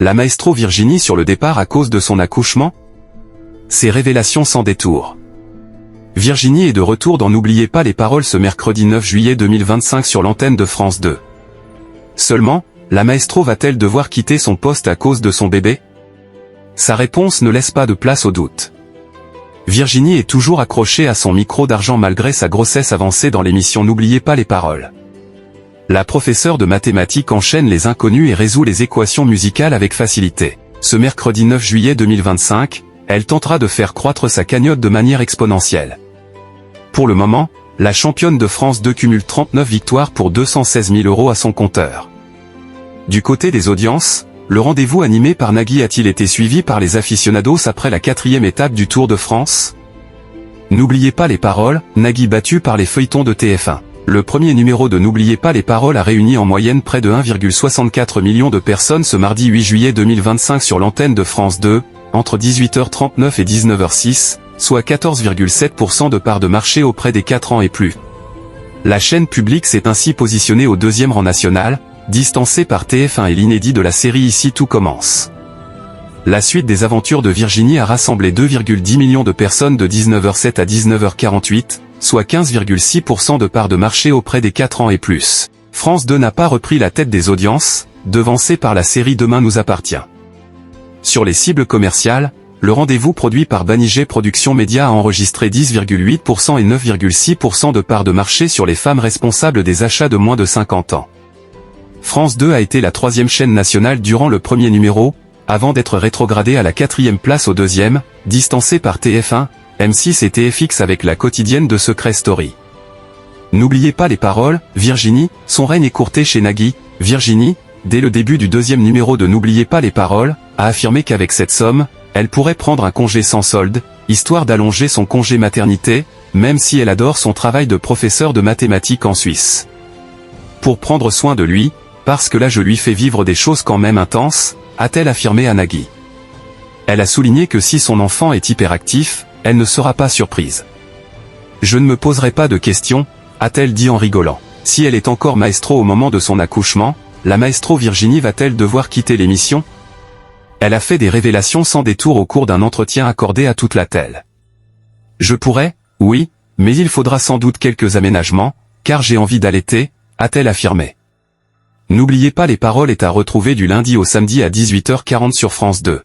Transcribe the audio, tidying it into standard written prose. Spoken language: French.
La maestro Virginie sur le départ à cause de son accouchement? Ces révélations sans détour. Virginie est de retour dans N'oubliez pas les paroles ce mercredi 9 juillet 2025 sur l'antenne de France 2. Seulement, la maestro va-t-elle devoir quitter son poste à cause de son bébé? Sa réponse ne laisse pas de place au doute. Virginie est toujours accrochée à son micro d'argent malgré sa grossesse avancée dans l'émission N'oubliez pas les paroles. La professeure de mathématiques enchaîne les inconnus et résout les équations musicales avec facilité. Ce mercredi 9 juillet 2025, elle tentera de faire croître sa cagnotte de manière exponentielle. Pour le moment, la championne de France 2 cumule 39 victoires pour 216 000 € à son compteur. Du côté des audiences, le rendez-vous animé par Nagui a-t-il été suivi par les aficionados après la 4e étape du Tour de France? N'oubliez pas les paroles, Nagui battu par les feuilletons de TF1. Le premier numéro de N'oubliez pas les paroles a réuni en moyenne près de 1,64 million de personnes ce mardi 8 juillet 2025 sur l'antenne de France 2, entre 18h39 et 19h06, soit 14,7% de part de marché auprès des 4 ans et plus. La chaîne publique s'est ainsi positionnée au 2e rang national, distancée par TF1 et l'inédit de la série Ici tout commence. La suite des aventures de Virginie a rassemblé 2,10 millions de personnes de 19h07 à 19h48, soit 15,6% de part de marché auprès des 4 ans et plus. France 2 n'a pas repris la tête des audiences, devancée par la série Demain nous appartient. Sur les cibles commerciales, le rendez-vous produit par Banijé Productions Média a enregistré 10,8% et 9,6% de part de marché sur les femmes responsables des achats de moins de 50 ans. France 2 a été la 3e chaîne nationale durant le premier numéro, avant d'être rétrogradée à la 4e place au 2e, distancée par TF1, M6 et TFX avec la quotidienne de Secret Story. N'oubliez pas les paroles, Virginie, son règne écourté chez Nagui. Virginie, dès le début du 2e numéro de N'oubliez pas les paroles, a affirmé qu'avec cette somme, elle pourrait prendre un congé sans solde, histoire d'allonger son congé maternité, même si elle adore son travail de professeur de mathématiques en Suisse. Pour prendre soin de lui, parce que là je lui fais vivre des choses quand même intenses, a-t-elle affirmé à Nagui. Elle a souligné que si son enfant est hyperactif, elle ne sera pas surprise. Je ne me poserai pas de questions, a-t-elle dit en rigolant. Si elle est encore maestro au moment de son accouchement, la maestro Virginie va-t-elle devoir quitter l'émission? Elle a fait des révélations sans détour au cours d'un entretien accordé à Toute la Telle. Je pourrais, oui, mais il faudra sans doute quelques aménagements, car j'ai envie d'allaiter, a-t-elle affirmé. N'oubliez pas les paroles est à retrouver du lundi au samedi à 18h40 sur France 2.